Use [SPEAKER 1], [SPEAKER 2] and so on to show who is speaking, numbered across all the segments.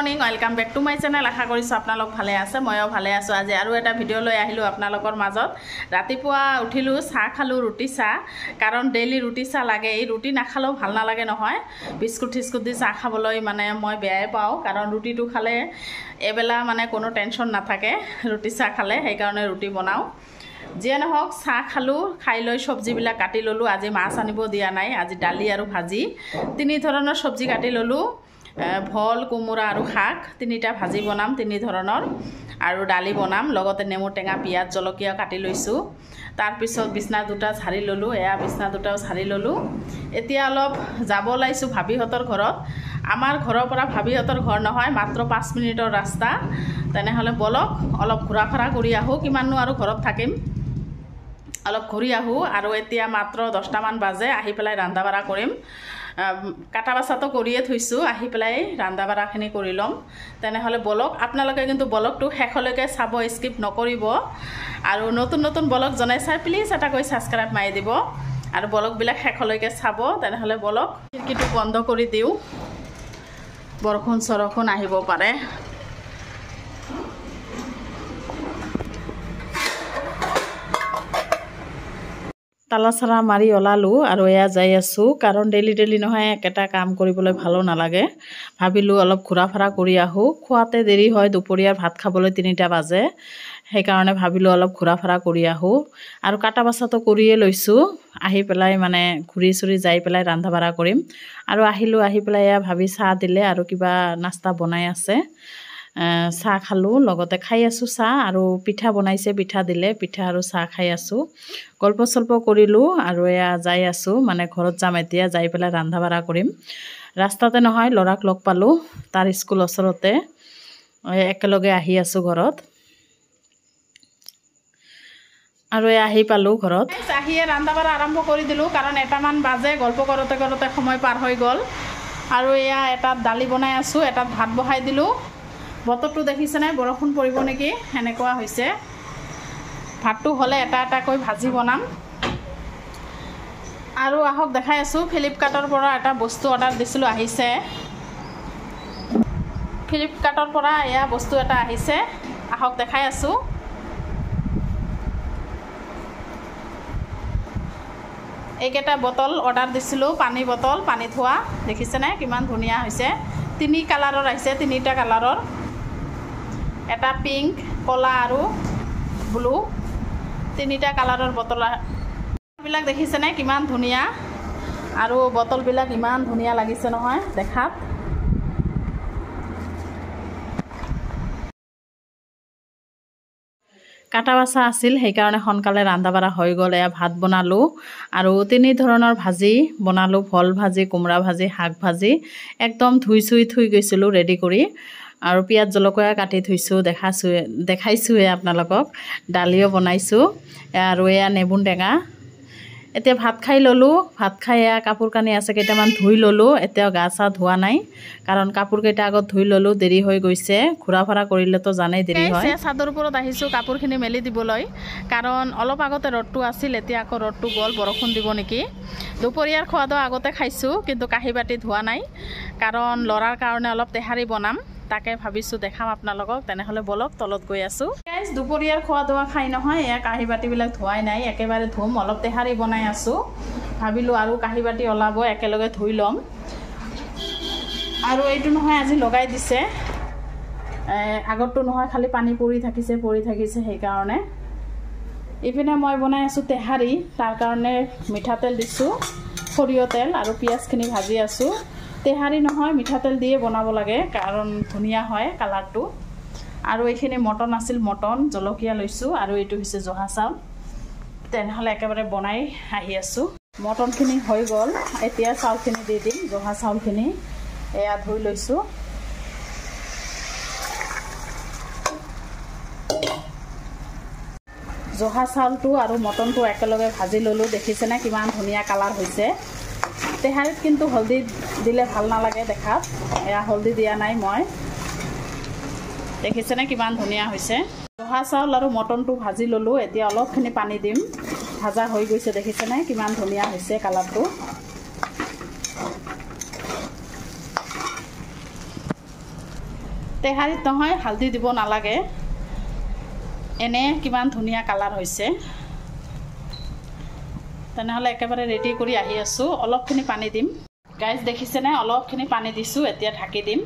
[SPEAKER 1] Morning welcome back to my channel. আশা কৰিছোঁ আপোনালোক ভালে আছে, ময়ো ভালে আছোঁ। আজি আৰু এটা ভিডিঅ' লৈ আহিলোঁ আপোনালোকৰ মাজত। ৰাতিপুৱা উঠিলোঁ, চাহ খালোঁ, ৰুটি চাহ, কাৰণ ডেইলি ৰুটি চাহ লাগে। এই ৰুটি নাখালেও ভাল নালাগে নহয়। বিস্কুট চিস্কুট দি চাহ খাবলৈ মানে মই বেয়াই পাওঁ, কাৰণ ৰুটিটো খালে এবেলা মানে কোনো টেনশ্যন নাথাকে ৰুটি চাহ খালে, সেইকাৰণে ৰুটি বনাওঁ। যিয়ে নহওক চাহ খালোঁ, খাই লৈ চব্জিবিলাক কাটি ল'লোঁ। আজি মাছ আনিব দিয়া নাই, আজি দালি আৰু ভাজি, তিনি ধৰণৰ চব্জি কাটি ল'লোঁ। ভল, কোমোৰা আৰু শাক, তিনিটা ভাজি বনাম, তিনি ধৰণৰ, আৰু দালি বনাম, লগতে নেমু টেঙা, পিঁয়াজ, জলকীয়া কাটি লৈছোঁ। তাৰপিছত বিছনা দুটা ঝাৰি ল'লোঁ, বিছনা দুটাও ঝাৰি ল'লোঁ। এতিয়া অলপ যাব ওলাইছোঁ ভাবীহঁতৰ ঘৰত। আমাৰ ঘৰৰ পৰা ভাবীহঁতৰ ঘৰ নহয়, মাত্ৰ 5 মিনিটৰ ৰাস্তা। তেনেহ'লে বলক অলপ ঘূৰা ফুৰা কৰি আহোঁ, কিমাননো আৰু ঘৰত থাকিম, অলপ ঘূৰি আহোঁ। আৰু এতিয়া মাত্ৰ 10টামান বাজে, আহি পেলাই ৰন্ধা বঢ়া কৰিম। কাটা বাচাটো কৰিয়ে থৈছোঁ, আহি পেলাই ৰন্ধা বঢ়াখিনি কৰি ল'ম। তেনেহ'লে বলক, আপোনালোকে কিন্তু বলকটো শেষলৈকে চাব, স্কিপ নকৰিব। আৰু নতুন নতুন বলক জনাই চাই প্লিজ এটাকৈ ছাবস্ক্ৰাইব মাৰি দিব, আৰু বলকবিলাক শেষলৈকে চাব। তেনেহ'লে বলক খিৰিকীটো বন্ধ কৰি দিওঁ, বৰষুণ চৰষুণ আহিব পাৰে। তালা চালা মাৰি ওলালোঁ আৰু যাই আছোঁ, কাৰণ ডেইলি নহয় একেটা কাম কৰিবলৈ ভালো নালাগে। ভাবিলোঁ অলপ ঘূৰা ফুৰা কৰি আহোঁ। খোৱাতে দেৰি হয়, দুপৰীয়াৰ ভাত খাবলৈ 3টা বাজে, সেইকাৰণে ভাবিলোঁ অলপ ঘূৰা ফুৰা কৰি আহোঁ। আৰু কাটা বাচাটো কৰিয়ে লৈছোঁ, আহি পেলাই মানে ঘূৰি চুৰি যাই পেলাই ৰন্ধা বঢ়া কৰিম। আৰু আহিলোঁ, আহি পেলাই ভাবি চাহ দিলে আৰু কিবা নাস্তা বনাই আছে। চাহ খালোঁ, লগতে খাই আছোঁ চাহ, আৰু পিঠা বনাইছে, পিঠা দিলে, পিঠা আৰু চাহ খাই আছোঁ। গল্প চল্প কৰিলোঁ আৰু যাই আছোঁ, মানে ঘৰত যাম এতিয়া, যাই পেলাই ৰন্ধা বঢ়া কৰিম। ৰাস্তাতে নহয়, ল'ৰাক লগ পালোঁ, তাৰ স্কুল ওচৰতে, একেলগে আহি আছোঁ ঘৰত। আৰু আহি পালোঁ ঘৰত, আহিয়ে ৰন্ধা বঢ়া আৰম্ভ কৰি দিলোঁ, কাৰণ 1টামান বাজে। গল্প কৰোঁতে কৰোঁতে সময় পাৰ হৈ গ'ল। আৰু এটাত দালি বনাই আছোঁ, এটাত ভাত বহাই দিলোঁ। বতৰটো দেখিছেনে, বৰষুণ পৰিব নেকি, সেনেকুৱা হৈছে। ভাতটো হ'লে এটা এটাকৈ ভাজি বনাম। আৰু আহক দেখাই আছোঁ, ফ্লিপকাৰ্টৰ পৰা এটা বস্তু অৰ্ডাৰ দিছিলোঁ, আহিছে। ফ্লিপকাৰ্টৰ পৰা বস্তু এটা আহিছে, আহক দেখাই আছোঁ। এইকেইটা বটল অৰ্ডাৰ দিছিলোঁ, পানী বটল, পানী থোৱা, দেখিছেনে কিমান ধুনীয়া হৈছে। 3 কালাৰৰ আহিছে, 3টা কালাৰৰ, এটা পিংক, ক'লা আৰু ব্লু, 3টা কালাৰৰ বটলবিলাক দেখিছেনে কিমান ধুনীয়া। আৰু বটলবিলাক ইমান ধুনীয়া লাগিছে নহয় দেখাত। কাটা বাচা আছিল, সেইকাৰণে সোনকালে ৰন্ধা বঢ়া হৈ গ'ল। ভাত বনালোঁ আৰু 3 ধৰণৰ ভাজি বনালোঁ, ভল ভাজি, কোমোৰা ভাজি, শাক ভাজি, একদম ধুই চুই থৈ গৈছিলোঁ ৰেডি কৰি। আৰু পিঁয়াজ জলকীয়া কাটি থৈছোঁ, দেখাইছোঁৱে আপোনালোকক। দালিও বনাইছোঁ, আৰু নেমু টেঙা। এতিয়া ভাত খাই ল'লোঁ, ভাত খাই কাপোৰ কানি আছে কেইটামান ধুই ল'লোঁ। এতিয়াও গা চা ধোৱা নাই, কাৰণ কাপোৰকেইটা আগত ধুই ল'লোঁ, দেৰি হৈ গৈছে। ঘূৰা ফুৰা কৰিলেতো জানেই দেৰি হয়। চাদৰ ওপৰত আহিছোঁ কাপোৰখিনি মেলি দিবলৈ, কাৰণ অলপ আগতে ৰ'দটো আছিল, এতিয়া আকৌ ৰ'দটো গ'ল, বৰষুণ দিব নেকি। দুপৰীয়াৰ খোৱাটো আগতে খাইছোঁ, কিন্তু কাঁহী বাতি ধোৱা নাই, কাৰণ ল'ৰাৰ কাৰণে অলপ তেহাৰী বনাম, তাকে ভাবিছোঁ দেখাম আপোনালোকক। তেনেহ'লে বলক তলত গৈ আছোঁ। দুপৰীয়াৰ খোৱা দোৱা খাই নহয়, কাঁহী বাতিবিলাক ধোৱাই নাই, একেবাৰে ধুম। অলপ তেহাৰী বনাই আছোঁ, ভাবিলোঁ আৰু কাঁহী বাতি ওলাব, একেলগে ধুই ল'ম। আৰু এইটো নহয় আজি লগাই দিছে, আগতটো নহয় খালি পানী পৰি থাকিছে, সেইকাৰণে। ইপিনে মই বনাই আছোঁ তেহাৰী, তাৰ কাৰণে মিঠাতেল দিছোঁ, সৰিয়হ তেল, আৰু পিঁয়াজখিনি ভাজি আছোঁ। তেহাৰী নহয় মিঠাতেল দিয়ে বনাব লাগে, কাৰণ ধুনীয়া হয় কালাৰটো। আৰু এইখিনি মটন আছিল, মটন, জলকীয়া লৈছোঁ, আৰু এইটো হৈছে জহা চাউল। তেনেহ'লে একেবাৰে বনাই আহি আছোঁ। মটনখিনি হৈ গ'ল, এতিয়া চাউলখিনি দি দিম, জহা চাউলখিনি ধুই লৈছোঁ। জহা চাউলটো আৰু মটনটো একেলগে ভাজি ল'লোঁ, দেখিছেনে কিমান ধুনীয়া কালাৰ হৈছে। তেহাৰীত কিন্তু হালধি দিলে ভাল নালাগে দেখাত, হালধি দিয়া নাই মই, দেখিছেনে কিমান ধুনীয়া হৈছে। জহা চাউল আৰু মটনটো ভাজি ল'লোঁ, এতিয়া অলপখিনি পানী দিম, ভাজা হৈ গৈছে, দেখিছেনে কিমান ধুনীয়া হৈছে কালাৰটো। তেহাৰীত নহয় হালধি দিব নালাগে এনে কিমান ধুনীয়া কালাৰ হৈছে তেনেহ'লে একেবাৰে ৰেডি কৰি আহি আছোঁ অলপখিনি পানী দিম গাইজ দেখিছেনে অলপখিনি পানী দিছোঁ এতিয়া ঢাকি দিম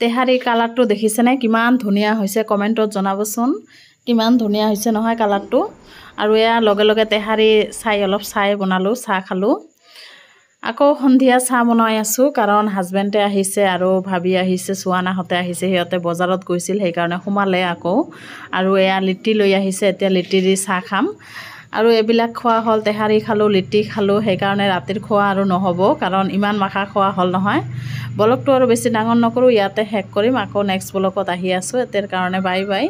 [SPEAKER 1] তেহাৰী কালাৰটো দেখিছেনে কিমান ধুনীয়া হৈছে কমেণ্টত জনাবচোন কিমান ধুনীয়া হৈছে নহয় কালাৰটো আৰু এয়া লগে লগে তেহাৰী অলপ চাই বনালোঁ চাহ খালোঁ আকৌ সন্ধিয়া চাহ বনাই আছোঁ কাৰণ হাজবেণ্ডে আহিছে আৰু ভাবি আহিছে চুৱানাহঁতে আহিছে সিহঁতে বজাৰত গৈছিল সেইকাৰণে সোমালে আকৌ আৰু এয়া লিট্টি লৈ আহিছে এতিয়া লিট্টি দি চাহ খাম আৰু এইবিলাক খোৱা হ'ল তেহাৰী খালোঁ লিট্টি খালোঁ সেইকাৰণে ৰাতিৰ খোৱা আৰু নহ'ব কাৰণ ইমান মাখা খোৱা হ'ল নহয় ব্লগটো আৰু বেছি ডাঙৰ নকৰোঁ ইয়াতে শেষ কৰিম আকৌ নেক্সট ব্লগত আহি আছোঁ এতিয়াৰ কাৰণে বাই বাই